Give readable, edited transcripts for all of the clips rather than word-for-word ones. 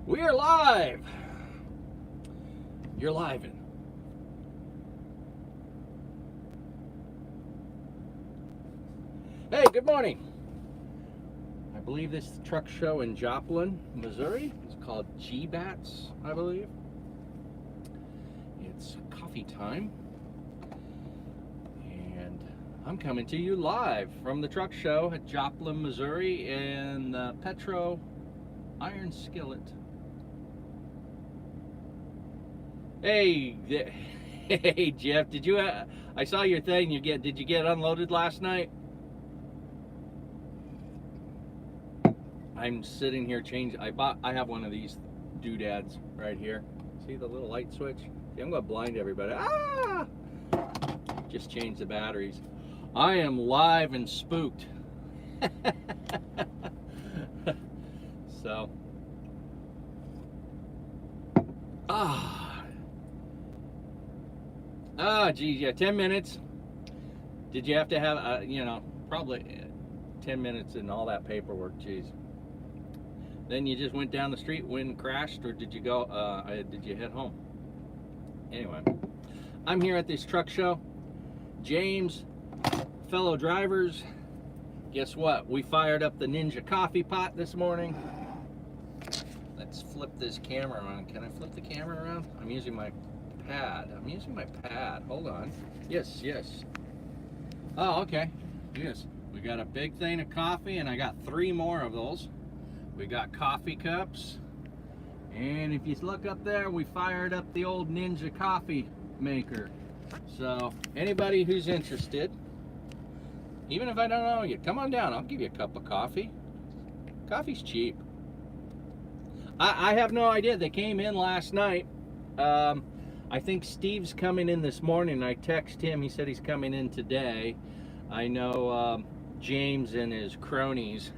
We are live. You're live. Hey, good morning. I believe this truck show in Joplin, Missouri is called GBATS, I believe. It's coffee time. And I'm coming to you live from the truck show at Joplin, Missouri in the Petro Iron Skillet. Hey, hey Jeff, did you? I saw your thing. Did you get unloaded last night? I'm sitting here changing. I have one of these doodads right here. See the little light switch? See, I'm gonna blind everybody. Ah! Just change the batteries. I am live and spooked. So. Geez, yeah, 10 minutes. Did you have to have, probably 10 minutes and all that paperwork, geez. Then you just went down the street, wind crashed, or did you go, did you head home? Anyway, I'm here at this truck show. James, fellow drivers, guess what? We fired up the Ninja coffee pot this morning. Let's flip this camera around. Can I flip the camera around? I'm using my pad. Hold on. Yes. Oh, okay. Yes. We got a big thing of coffee, and I got 3 more of those. We got coffee cups. And if you look up there, we fired up the old Ninja coffee maker. So, anybody who's interested, even if I don't know you, come on down. I'll give you a cup of coffee. Coffee's cheap. I have no idea. They came in last night. I think Steve's coming in this morning. I text him. He said he's coming in today. I know James and his cronies.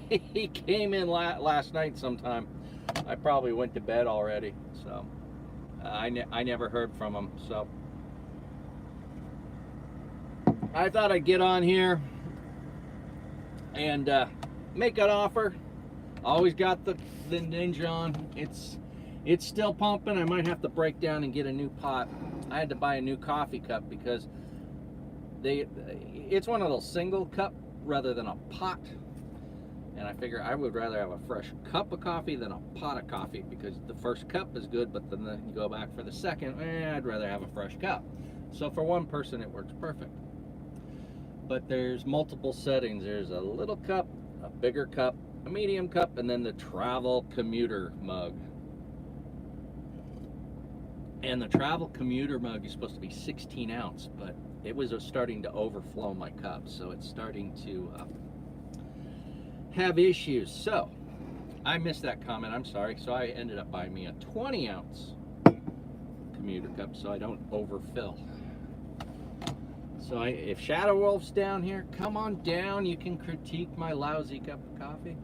He came in last night sometime. I probably went to bed already. So I never heard from him. So I thought I'd get on here and make an offer. Always got the Ninja on. It's still pumping. I might have to break down and get a new pot. I had to buy a new coffee cup because it's one of those single cup rather than a pot. And I figure I would rather have a fresh cup of coffee than a pot of coffee, because the first cup is good, but then you go back for the second, I'd rather have a fresh cup. So for one person it works perfect. But there's multiple settings. There's a little cup, a bigger cup, a medium cup, and then the travel commuter mug. And the travel commuter mug is supposed to be 16 ounce, but it was starting to overflow my cup, so it's starting to have issues. So I missed that comment, I'm sorry. So I ended up buying me a 20 ounce commuter cup so I don't overfill. So if Shadow Wolf's down here, come on down. You can critique my lousy cup of coffee.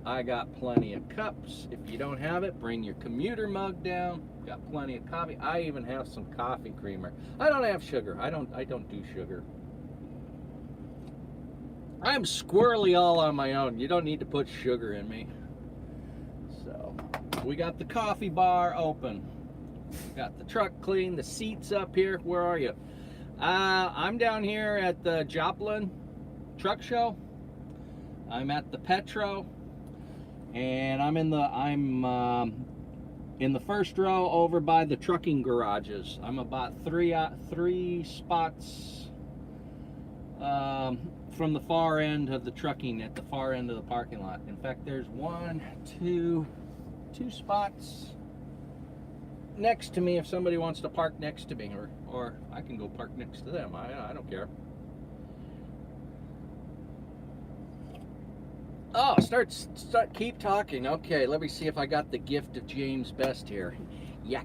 I got plenty of cups. If you don't have it, bring your commuter mug down. Got plenty of coffee. I even have some coffee creamer. I don't have sugar. I don't do sugar. I'm squirrely all on my own. You don't need to put sugar in me. So we got the coffee bar open. Got the truck clean. The seats up here. Where are you? I'm down here at the Joplin truck show. I'm at the Petro. And I'm in the first row over by the trucking garages. I'm about three spots from the far end of the trucking, at the far end of the parking lot. In fact, there's two spots next to me if somebody wants to park next to me, or I can go park next to them. I don't care. Oh, keep talking. Okay, let me see if I got the gift of James Best here. Yak.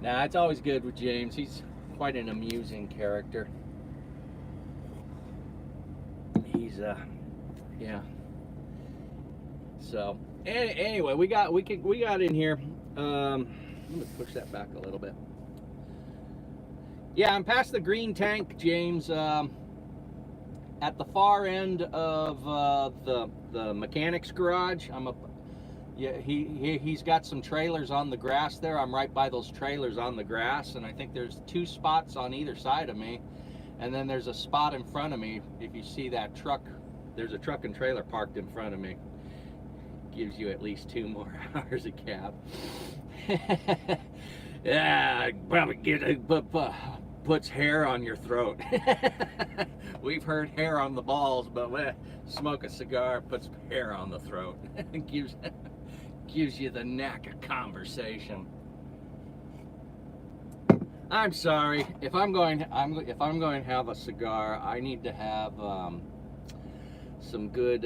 Nah, it's always good with James. He's quite an amusing character. He's yeah. So anyway, we got in here. Let me push that back a little bit. Yeah, I'm past the green tank, James. At the far end of the mechanic's garage. Yeah, he's got some trailers on the grass there. I'm right by those trailers on the grass, and I think there's 2 spots on either side of me, and then there's a spot in front of me. If you see that truck, there's a truck and trailer parked in front of me. Gives you at least 2 more hours of cab. Yeah, probably puts hair on your throat. We've heard hair on the balls, but when smoke a cigar, puts hair on the throat. gives you the knack of conversation. I'm sorry, if I'm going to have a cigar, I need to have some good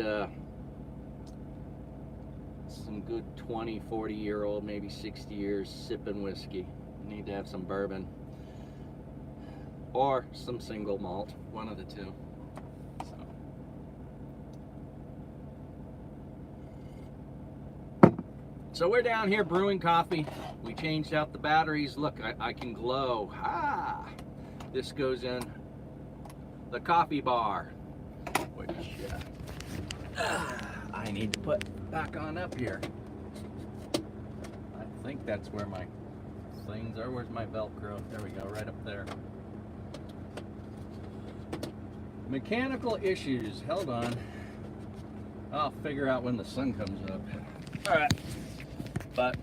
20, 40-year-old, maybe 60 years sipping whiskey. I need to have some bourbon or some single malt, one of the two. So we're down here brewing coffee. We changed out the batteries. Look, I can glow. Ah, this goes in the coffee bar, which I need to put back on up here. I think that's where my things are. Where's my Velcro? There we go, right up there. Mechanical issues. Hold on. I'll figure out when the sun comes up. All right. But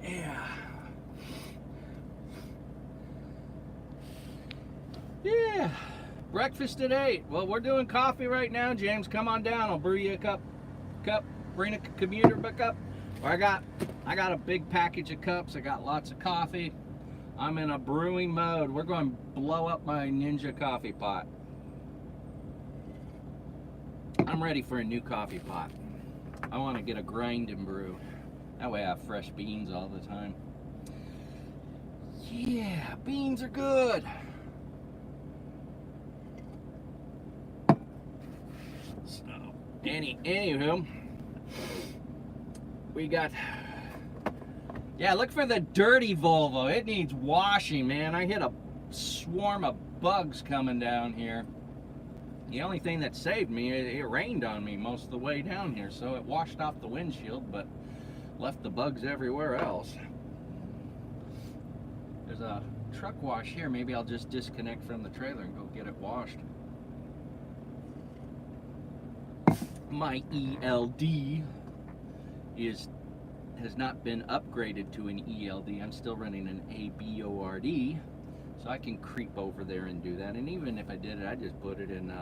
yeah, breakfast at 8. Well, we're doing coffee right now. James, come on down. I'll brew you a cup. Bring a commuter back up. I got a big package of cups. I got lots of coffee. I'm in a brewing mode. We're going to blow up my Ninja coffee pot. I'm ready for a new coffee pot. I want to get a grind and brew. That way I have fresh beans all the time. Yeah, beans are good. So, anywho, we got, yeah, look for the dirty Volvo. It needs washing, man. I hit a swarm of bugs coming down here. The only thing that saved me, it rained on me most of the way down here, so it washed off the windshield, but left the bugs everywhere else. There's a truck wash here. Maybe I'll just disconnect from the trailer and go get it washed. My ELD has not been upgraded to an ELD. I'm still running an ABORD. So I can creep over there and do that. And even if I did it, I just put it in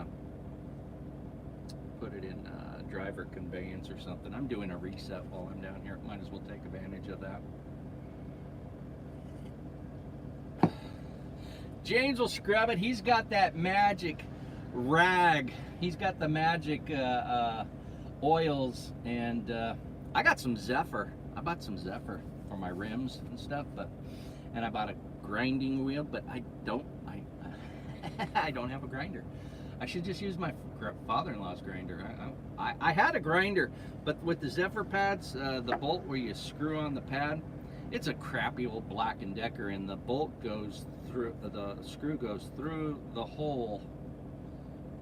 driver conveyance or something. I'm doing a reset while I'm down here. Might as well take advantage of that. James will scrub it. He's got that magic rag. He's got the magic oils, and I got some Zephyr. I bought some Zephyr for my rims and stuff, and I bought a grinding wheel, but I don't have a grinder. I should just use my father-in-law's grinder. I had a grinder, but with the Zephyr pads, the bolt where you screw on the pad, it's a crappy old Black & Decker, and the bolt goes through, the screw goes through the hole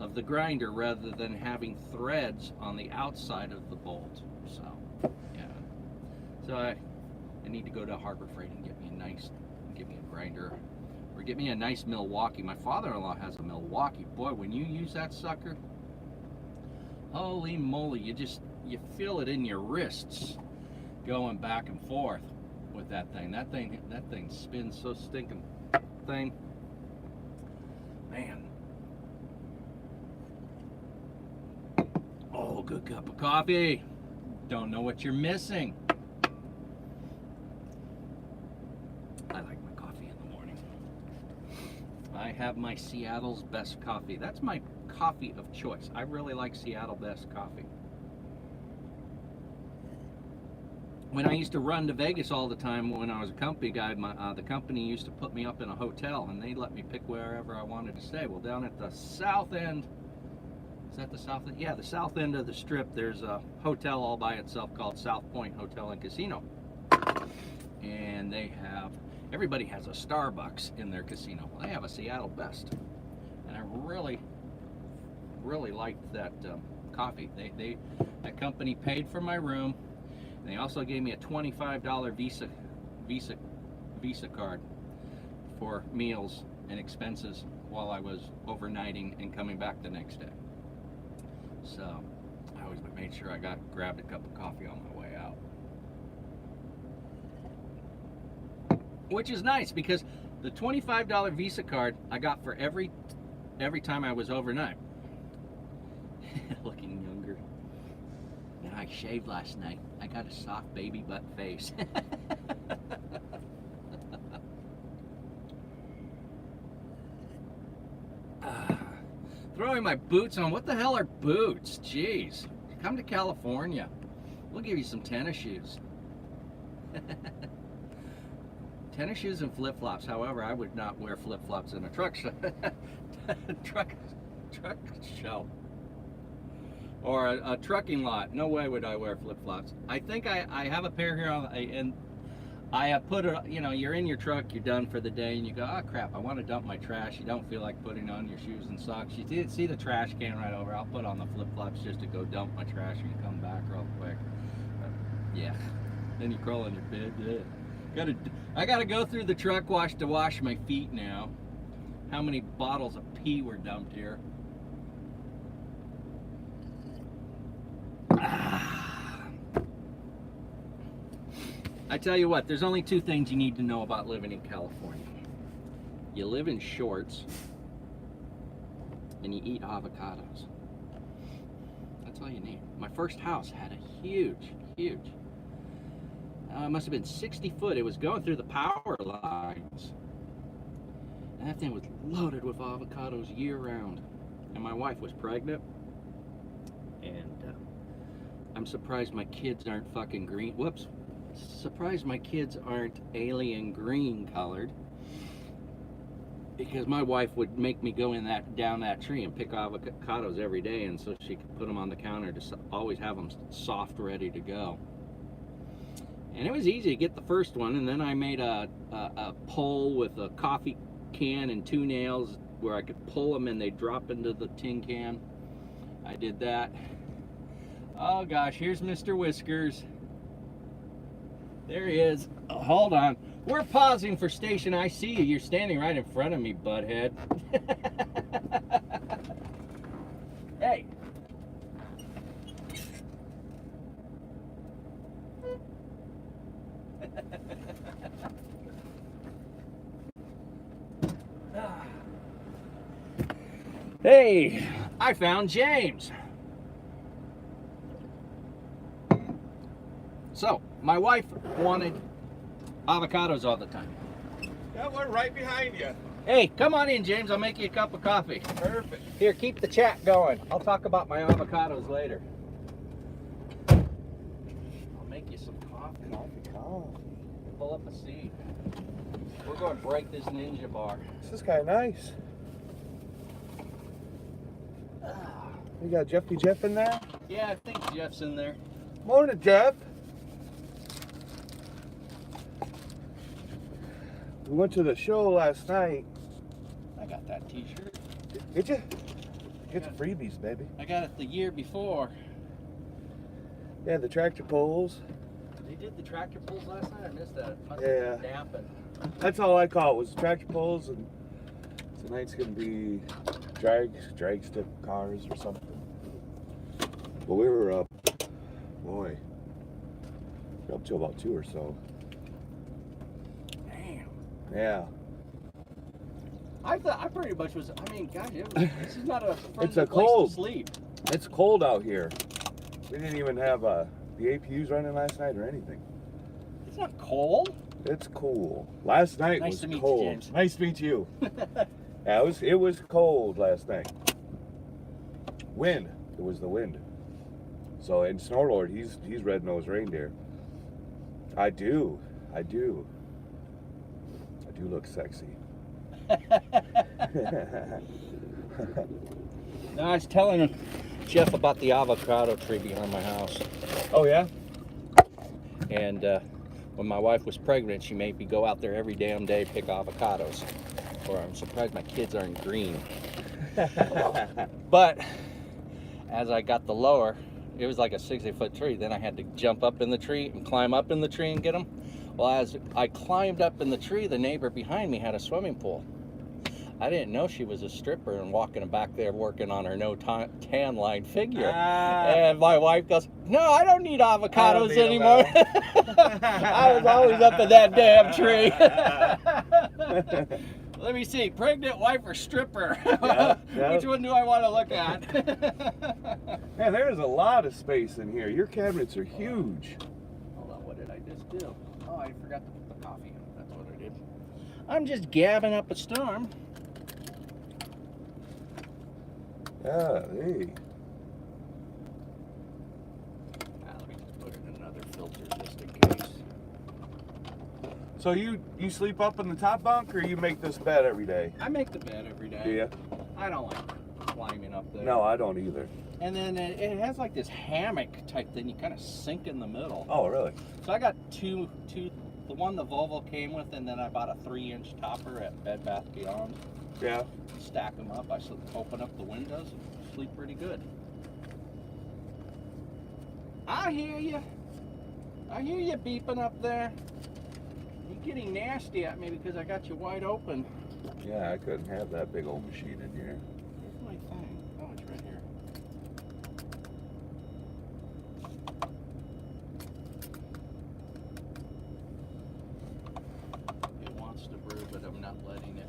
of the grinder rather than having threads on the outside of the bolt. So, yeah. So I need to go to Harbor Freight and get me a grinder, or get me a nice Milwaukee. My father-in-law has a Milwaukee. Boy, when you use that sucker, holy moly, you feel it in your wrists going back and forth with that thing. That thing spins so stinking thing. Man. Oh, good cup of coffee. Don't know what you're missing. I like my coffee in the morning. I have my Seattle's Best Coffee. That's my coffee of choice. I really like Seattle Best Coffee. When I used to run to Vegas all the time when I was a company guy, the company used to put me up in a hotel, and they let me pick wherever I wanted to stay. Well, down at the south end, is that the south end? Yeah, the south end of the strip, there's a hotel all by itself called South Point Hotel and Casino. And everybody has a Starbucks in their casino. Well, they have a Seattle Best. And I really liked that coffee. That company paid for my room, and they also gave me a $25 Visa card for meals and expenses while I was overnighting and coming back the next day. So I always made sure I grabbed a cup of coffee on my way out, which is nice because the $25 Visa card I got for every time I was overnight. Looking younger. And I shaved last night. I got a soft baby butt face. Throwing my boots on. What the hell are boots? Jeez. Come to California. We'll give you some tennis shoes. Tennis shoes and flip-flops. However, I would not wear flip-flops in a truck show. truck show. Or a trucking lot. No way would I wear flip-flops. I think I have a pair here and I have put it, you know, you're in your truck, you're done for the day, and you go, oh crap, I want to dump my trash. You don't feel like putting on your shoes and socks. You see the trash can right over. I'll put on the flip-flops just to go dump my trash and come back real quick. But, yeah. Then you crawl in your bed. Yeah. I gotta go through the truck wash to wash my feet now. How many bottles of pee were dumped here? I tell you what, there's only two things you need to know about living in California. You live in shorts, and you eat avocados. That's all you need. My first house had a huge, it must have been 60 foot. It was going through the power lines. And that thing was loaded with avocados year round. And my wife was pregnant. And I'm surprised my kids aren't fucking green. Whoops. Surprised my kids aren't alien green colored, because my wife would make me go down that tree and pick avocados every day, and so she could put them on the counter to always have them soft, ready to go. And it was easy to get the first one, and then I made a pole with a coffee can and 2 nails where I could pull them and they drop into the tin can. I did that. Oh gosh, here's Mr. Whiskers. There he is. Oh, hold on. We're pausing for station. I see you. You're standing right in front of me, butthead. Hey. Hey, I found James. So, my wife wanted avocados all the time. Yeah, we're right behind you. Hey, come on in, James. I'll make you a cup of coffee. Perfect. Here, keep the chat going. I'll talk about my avocados later. I'll make you some coffee. Pull up a seat. We're going to break this ninja bar. This is kind of nice. You got Jeff in there? Yeah, I think Jeff's in there. Morning, Jeff. We went to the show last night. I got that t-shirt. Did you? Get the freebies, baby. I got it the year before. Yeah, the tractor pulls. They did the tractor pulls last night? I missed that. Must Yeah. have been damping. That's all I call it, was tractor pulls, and tonight's gonna be drag stick cars or something. But we were up, boy, up to about 2 or so. Damn. Yeah. I thought I pretty much was. I mean, gosh, this is not a It's friendly a place cold. to sleep. It's cold out here. We didn't even have the APUs running last night or anything. It's not cold. It's cool. Last night Nice was to meet you, cold. James. Nice to meet you. Yeah, it was cold last night. Wind. It was the wind. So, and Snorlord, he's red-nosed reindeer. I do look sexy. No, I was telling Jeff about the avocado tree behind my house. Oh yeah? And when my wife was pregnant, she made me go out there every damn day pick avocados. Or I'm surprised my kids aren't green. But as I got the lower, it was like a 60-foot tree. Then I had to jump up in the tree and climb up in the tree and get them. Well, as I climbed up in the tree, the neighbor behind me had a swimming pool. I didn't know she was a stripper and walking back there working on her no tan line figure. And my wife goes, "No, I don't need avocados anymore." I was always up in that damn tree. Let me see, pregnant wife or stripper? Yeah. Which one do I want to look at? Man, there's a lot of space in here. Your cabinets are huge. Hold on, what did I just do? Oh, I forgot to put the coffee in. That's what I did. I'm just gabbing up a storm. Yeah, hey. Let me just put in another filter just in case. So you sleep up in the top bunk, or you make this bed every day? I make the bed every day. Do you? I don't like climbing up there. No, I don't either. And then it has like this hammock type thing. You kind of sink in the middle. Oh, really? So I got two, the one the Volvo came with, and then I bought a 3-inch topper at Bed Bath & Beyond. Yeah. Stack them up. I open up the windows and sleep pretty good. I hear you. I hear you beeping up there. You're getting nasty at me because I got you wide open. Yeah, I couldn't have that big old machine in here. Where's my thing? Oh, it's right here. It wants to brew, but I'm not letting it.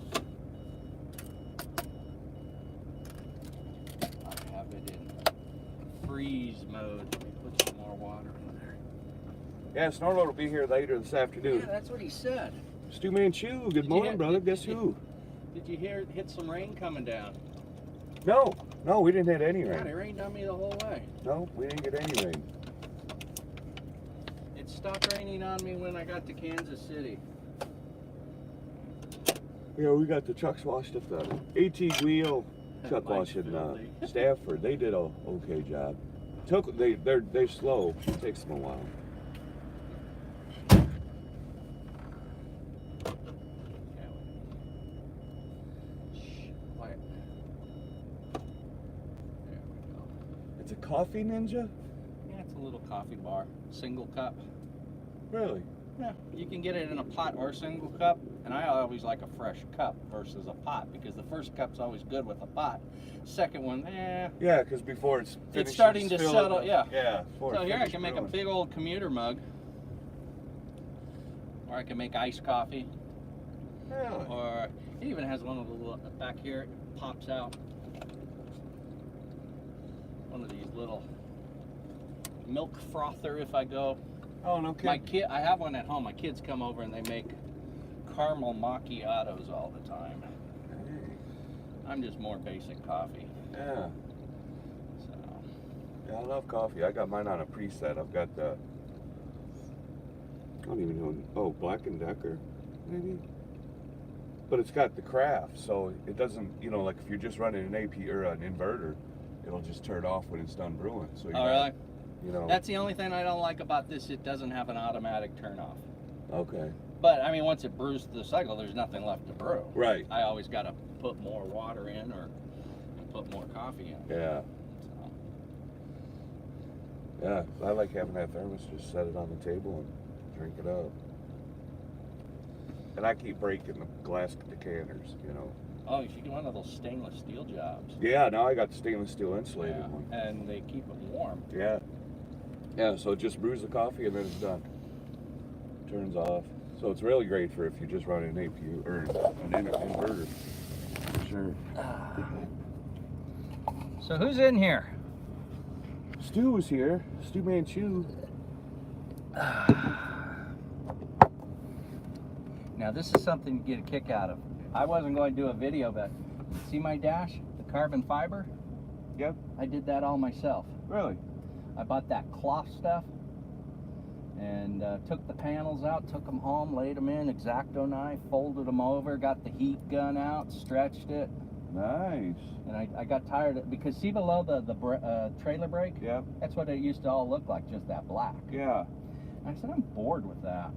I have it in freeze mode. Let me put some more water in there. Yeah, Snorload will be here later this afternoon. Yeah, that's what he said. Stu Manchu, good morning, brother. Guess who? Did you hear it hit some rain coming down? No, we didn't hit any God, rain. it rained on me the whole way. No, we didn't get any rain. It stopped raining on me when I got to Kansas City. Yeah, we got the trucks washed at the AT Wheel truck wash in Stafford. They did a okay job. They're slow. It takes them a while. It's a coffee ninja? Yeah, it's a little coffee bar, single cup. Really? Yeah, you can get it in a pot or a single cup, and I always like a fresh cup versus a pot because the first cup's always good with a pot. Second one, Yeah, because before it's starting to settle. Yeah. Yeah. So here I can make a big old commuter mug, or I can make iced coffee. Really? Or it even has one of the little back here. It pops out. One of these little milk frother if I go. Oh, no kidding. I have one at home. My kids come over and they make caramel macchiatos all the time. Hey. I'm just more basic coffee. Yeah. So. Yeah, I love coffee. I got mine on a preset. I've got the, I don't even know. Oh, Black & Decker, maybe. But it's got the craft, so it doesn't, like if you're just running an AP or an inverter, it'll just turn off when it's done brewing. So you Really? That's the only thing I don't like about this. It doesn't have an automatic turn off. Okay. But I mean, once it brews the cycle, there's nothing left to brew. Right. I always got to put more water in or put more coffee in. Yeah. So. Yeah, I like having that thermos. Just set it on the table and drink it up. And I keep breaking the glass decanters, Oh, you should do one of those stainless steel jobs. Yeah, now I got the stainless steel insulated one. And they keep it warm. Yeah. Yeah, so it just brews the coffee and then it's done. Turns off. So it's really great for if you just run an APU or an inverter. Sure. So who's in here? Stu was here. Stu Manchu. Now this is something to get a kick out of. I wasn't going to do a video, but see my dash? The carbon fiber? Yep. I did that all myself. Really? I bought that cloth stuff and took the panels out, took them home, laid them in, X-Acto knife, folded them over, got the heat gun out, stretched it. Nice. And I got tired of it because see below the trailer brake? Yep. That's what it used to all look like, just that black. Yeah. And I said, I'm bored with that.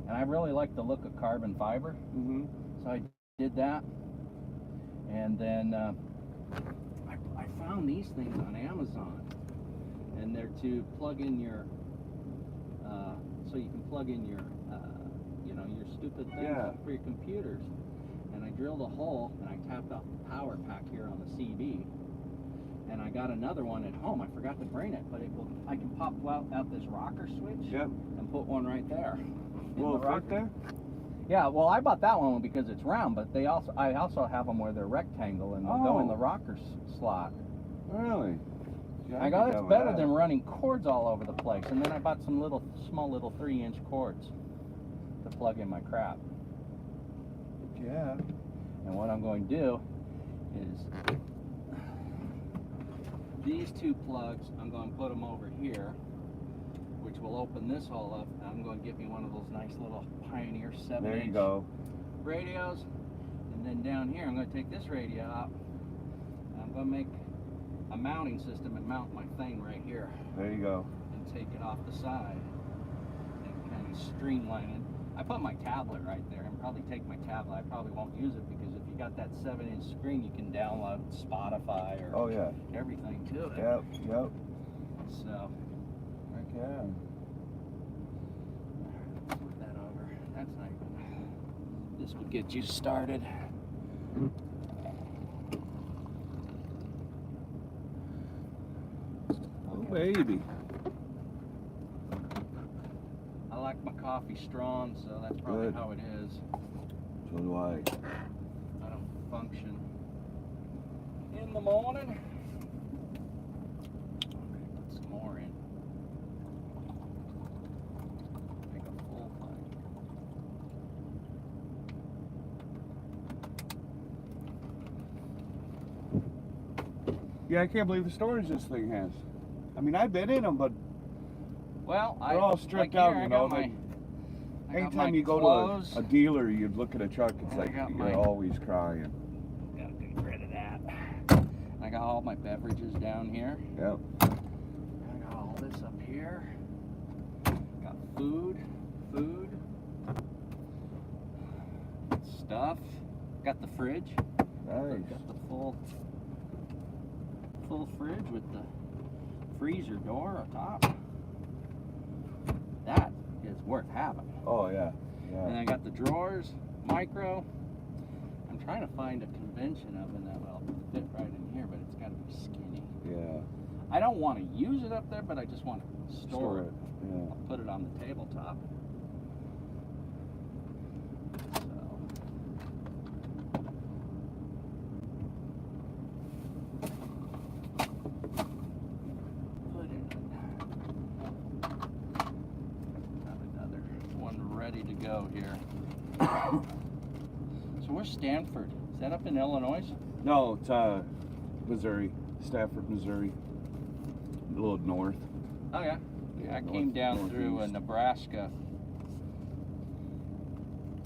And I really like the look of carbon fiber. Mm-hmm. So I did that. And then I found these things on Amazon, and they're to plug in your, so you can plug in your, you know, your stupid things for your computers. And I drilled a hole, and I tapped off the power pack here on the CV. And I got another one at home. I forgot to bring it, but I can pop out this rocker switch and put one right there. Well, right there? Yeah, well, I bought that one because it's round, but I also have them where they're rectangle and they'll go in the rocker slot. Really? Yeah, I got it's better than running cords all over the place. And then I bought some small little 3-inch cords to plug in my crap. Yeah. And what I'm going to do is these 2 plugs, I'm going to put them over here, which will open this hole up. And I'm going to get me one of those nice little Pioneer 7-inch radios. And then down here, I'm going to take this radio out. And I'm going to make a mounting system and mount my thing right here. There you go. And take it off the side and kind of streamline it. I put my tablet right there and probably take my tablet. I probably won't use it because if you got that 7-inch screen, you can download Spotify or everything to it. Yep. So, okay. Put that over. That's not even. This will get you started. Oh, baby. I like my coffee strong, so that's probably how it is. So do I. I don't function in the morning. Put some more in. Make a full thing. Yeah, I can't believe the storage this thing has. I mean, I've been in them, but they're all stripped out, you know. Anytime you go to a dealer, you look at a truck, it's like you're always crying. Gotta get rid of that. I got all my beverages down here. Yep. I got all this up here. Got food. Stuff. Got the fridge. Nice. Got the full fridge with the freezer door on top. That is worth having. Oh yeah. And I got the drawers, micro. I'm trying to find a convention oven that will fit right in here, but it's got to be skinny. Yeah. I don't want to use it up there, but I just want to store it. Yeah. I'll put it on the tabletop. Ready to go here. So where's Stanford? Is that up in Illinois? No, it's Missouri, Stafford, Missouri, a little north. Oh yeah. I came down through Nebraska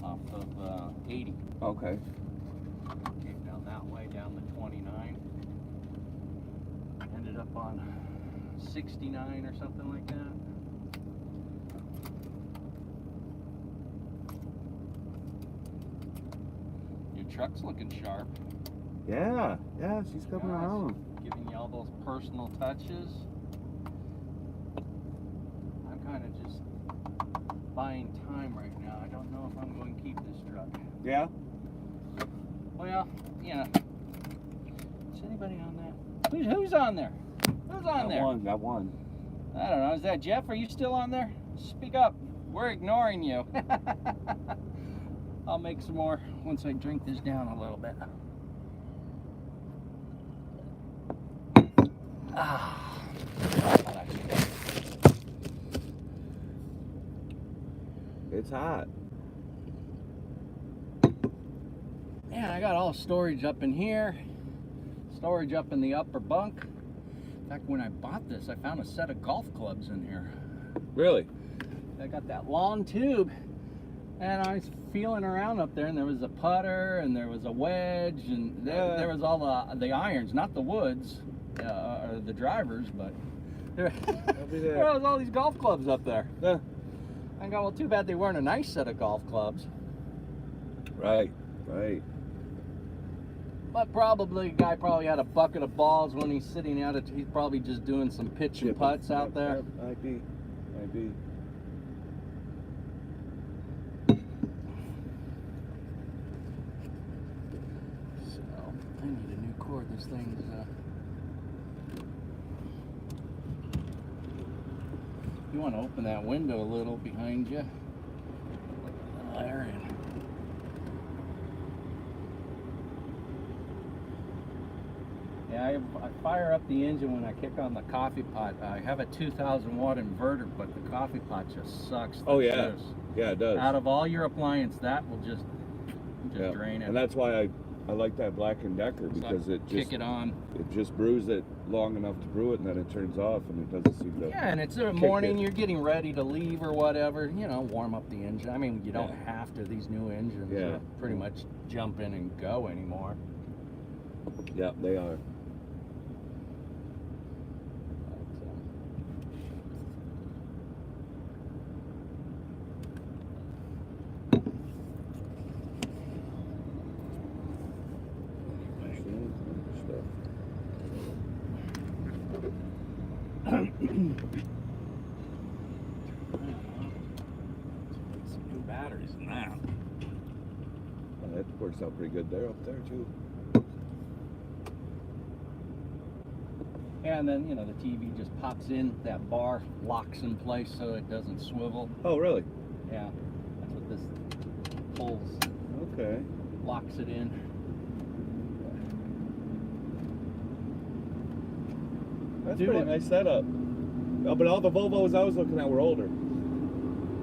off of 80. Okay. Came down that way, down the 29. Ended up on 69 or something like that. Truck's looking sharp. Yeah, she's coming around. Giving you all those personal touches. I'm kind of just buying time right now. I don't know if I'm going to keep this truck. Yeah? Well, you know. Is anybody on that? Who's on there? Who's on there? Got one. I don't know. Is that Jeff? Are you still on there? Speak up. We're ignoring you. I'll make some more once I drink this down a little bit. It's hot. Yeah, I got all storage up in here. Storage up in the upper bunk. In fact, when I bought this, I found a set of golf clubs in here. Really? I got that long tube. And I was feeling around up there, and there was a putter, and there was a wedge, and there was all the irons, not the woods, or the drivers, but there was all these golf clubs up there. Yeah. I go, well, too bad they weren't a nice set of golf clubs. Right. But probably the guy probably had a bucket of balls when he's sitting out. He's probably just doing some pitch and putts out there. Might be. So I need a new cord. This thing's. You want to open that window a little behind you. There and. Yeah, I fire up the engine when I kick on the coffee pot. I have a 2,000 watt inverter, but the coffee pot just sucks. Oh yeah, yeah it does. Out of all your appliance, that will just drain it. And that's why I like that Black & Decker, because it just kick it on. It just brews it long enough to brew it, and then it turns off, and it doesn't seem to. Yeah, and it's in the morning. You're getting ready to leave or whatever. You know, warm up the engine. I mean, you don't have to. These new engines are pretty much jump in and go anymore. Yeah, they are. Some new batteries in that. Well, that works out pretty good there, up there too. And then, you know, the TV just pops in, that bar locks in place so it doesn't swivel. Oh, really? Yeah, that's what this pulls. Okay. Locks it in. That's pretty nice setup. Oh, but all the Volvos I was looking at were older.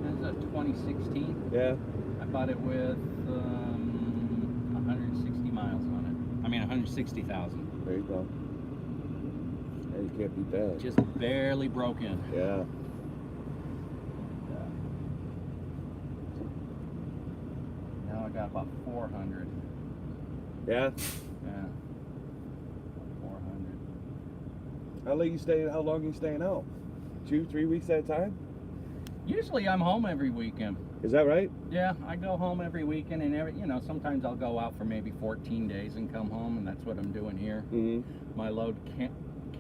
That's a 2016. Yeah. I bought it with 160 miles on it. I mean 160,000. There you go. Yeah, you can't beat that. Just barely broke in. Yeah. Now I got about 400. Yeah? Yeah. 400. How long are you staying out? 2-3 weeks at a time? Usually I'm home every weekend. Is that right? Yeah, I go home every weekend, and sometimes I'll go out for maybe 14 days and come home, and that's what I'm doing here. Mm-hmm. My load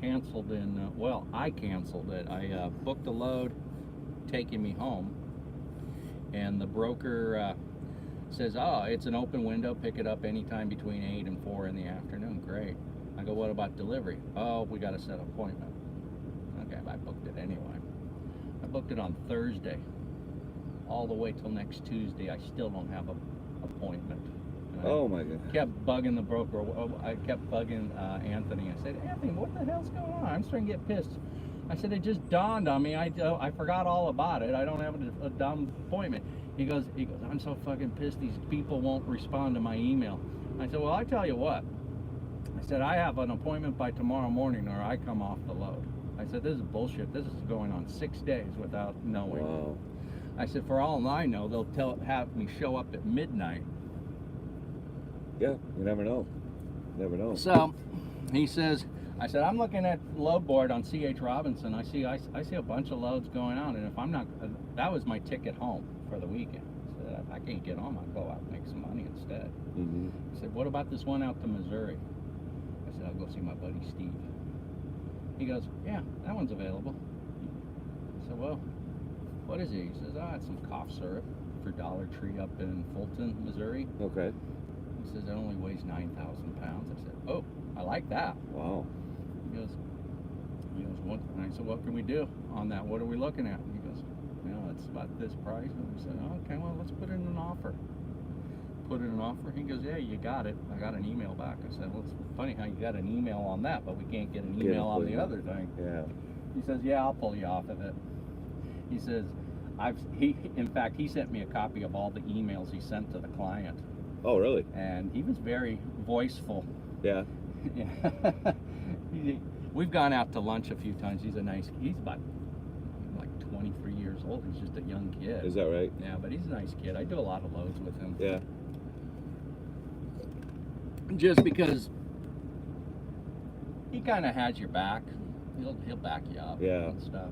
canceled in, well, I canceled it. I booked a load taking me home, and the broker says, oh, it's an open window, pick it up anytime between 8 and 4 in the afternoon. Great. I go, what about delivery? Oh, we got to set an appointment. Okay, I booked it anyway. I booked it on Thursday. All the way till next Tuesday, I still don't have an appointment. Oh my God. Kept bugging the broker. I kept bugging Anthony. I said, Anthony, what the hell's going on? I'm starting to get pissed. I said, it just dawned on me. I forgot all about it. I don't have a dumb appointment. He goes, I'm so fucking pissed. These people won't respond to my email. I said, well, I tell you what. I said, I have an appointment by tomorrow morning or I come off the load. I said, this is bullshit. This is going on 6 days without knowing. Wow. I said, for all I know, they'll have me show up at midnight. Yeah, you never know. Never know. So he says, I said, I'm looking at load board on C.H. Robinson. I see a bunch of loads going on, and if I'm not, that was my ticket home for the weekend. I said, if I can't get home, I'll go out and make some money instead. Mm-hmm. I said, what about this one out to Missouri? I said, I'll go see my buddy Steve. He goes, yeah, that one's available. I said, well, what is it? He says, it's some cough syrup for Dollar Tree up in Fulton, Missouri. Okay. He says, it only weighs 9,000 pounds. I said, oh, I like that. Wow. He goes, what? And I said, what can we do on that? What are we looking at? And he goes, it's about this price. And I said, okay, well, let's put in an offer. Put in an offer. He goes, yeah, you got it. I got an email back. I said, well, it's funny how you got an email on that, but we can't get an email on the other thing. Yeah. He says, yeah, I'll pull you off of it. He says, in fact, he sent me a copy of all the emails he sent to the client. Oh, really? And he was very voiceful. Yeah. We've gone out to lunch a few times. He's about like 23 years old. He's just a young kid. Is that right? Yeah, but he's a nice kid. I do a lot of loads with him. Yeah. Just because he kind of has your back. He'll back you up. Yeah. And stuff.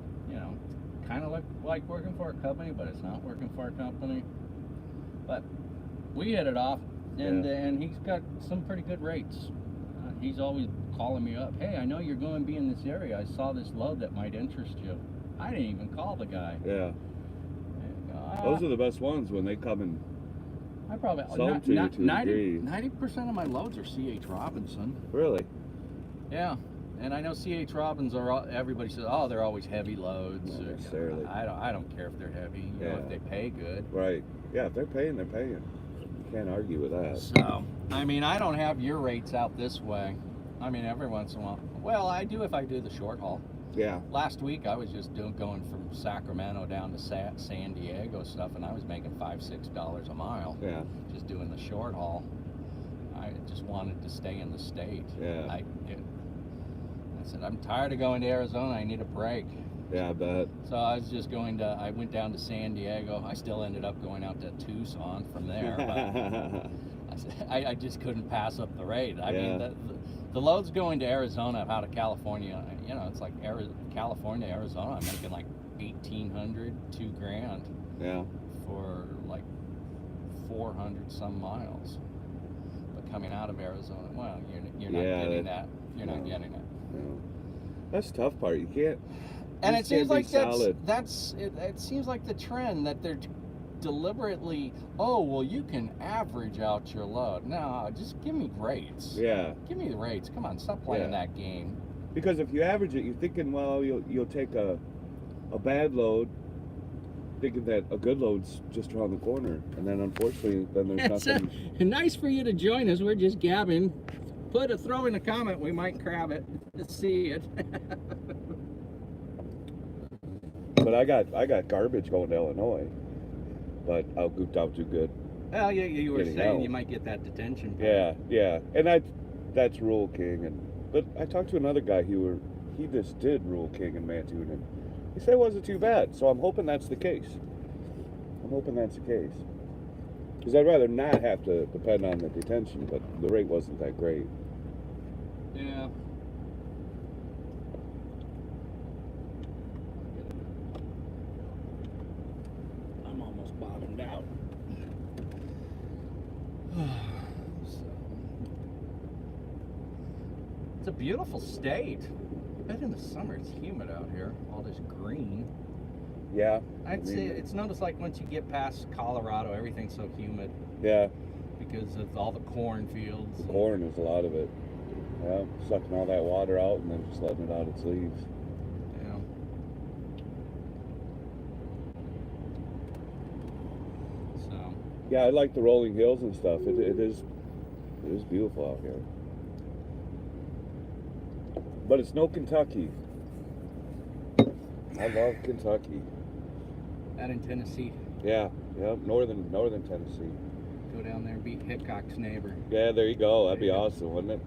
Kind of like working for a company, but it's not working for a company. But we hit it off. and he's got some pretty good rates. He's always calling me up. Hey, I know you're going to be in this area. I saw this load that might interest you. I didn't even call the guy. Yeah. Those are the best ones when they come and I probably sell to you to a degree. 90% of my loads are C.H. Robinson. Really? Yeah. And I know C.H. Robins are. Everybody says, "Oh, they're always heavy loads." Not necessarily. I don't care if they're heavy. You know, if they pay good. Right. Yeah. If they're paying, they're paying. You can't argue with that. So, I mean, I don't have your rates out this way. I mean, every once in a while. Well, I do if I do the short haul. Yeah. Last week I was just going from Sacramento down to San Diego stuff, and I was making $5-6 a mile. Yeah. Just doing the short haul. I just wanted to stay in the state. Yeah. I said, I'm tired of going to Arizona. I need a break. Yeah, I bet. So I was just I went down to San Diego. I still ended up going out to Tucson from there. But I just couldn't pass up the rate. I mean, the loads going to Arizona out of California, you know, it's like California, Arizona, I'm making like $1,800, $2,000. Yeah. For like 400 some miles. But coming out of Arizona, well, you're not getting that. You're not getting it. No. That's the tough part. You can't. And it seems like it seems like the trend that they're deliberately, oh, well, you can average out your load. No, just give me rates. Yeah. Give me the rates. Come on, stop playing that game. Because if you average it, you're thinking, well, you'll take a bad load, thinking that a good load's just around the corner, and then unfortunately, then there's nothing. Nice for you to join us. We're just gabbing. Throw in a comment. We might grab it to see it. But I got garbage going to Illinois, but I'll goop out too good. Well, yeah, you were saying out. You might get that detention. Yeah, and that's Rural King, but I talked to another guy he just did Rural King in Mattoon, and he said it wasn't too bad. So I'm hoping that's the case. Because I'd rather not have to depend on the detention, but the rate wasn't that great. Yeah. I'm almost bottomed out. It's a beautiful state. I bet in the summer it's humid out here. All this green. Yeah. I'd say it's noticed like once you get past Colorado, everything's so humid. Yeah. Because of all the cornfields. The corn is a lot of it. Yeah, sucking all that water out and then just letting it out its leaves. Yeah. So. Yeah, I like the rolling hills and stuff. It is beautiful out here. But it's no Kentucky. I love Kentucky. Out in Tennessee. Yeah, northern Tennessee. Go down there and be Hickok's neighbor. Yeah, there you go. That'd be awesome, wouldn't it?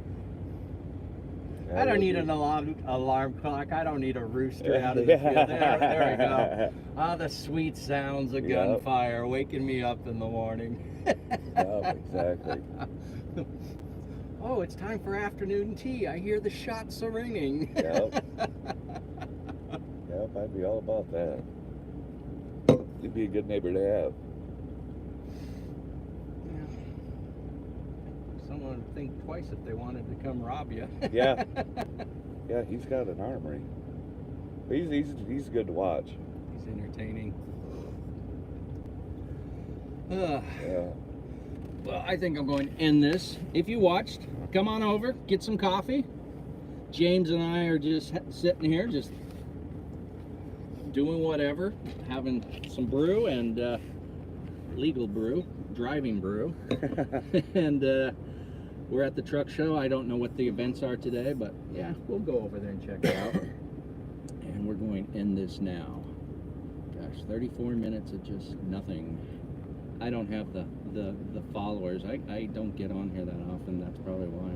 I don't need an alarm clock. I don't need a rooster out of the field. There we go. Ah, the sweet sounds of gunfire waking me up in the morning. Yeah, exactly. Oh, it's time for afternoon tea. I hear the shots are ringing. Yep, I'd be all about that. You'd be a good neighbor to have. Someone would think twice if they wanted to come rob you. Yeah, he's got an armory. He's good to watch. He's entertaining. Yeah. Well, I think I'm going to end this. If you watched, come on over, get some coffee. James and I are just sitting here, just doing whatever, having some brew and legal brew, driving brew. And we're at the truck show. I don't know what the events are today, but yeah, we'll go over there and check it out. And we're going to end this now. Gosh, 34 minutes of just nothing. I don't have the followers. I don't get on here that often. That's probably why.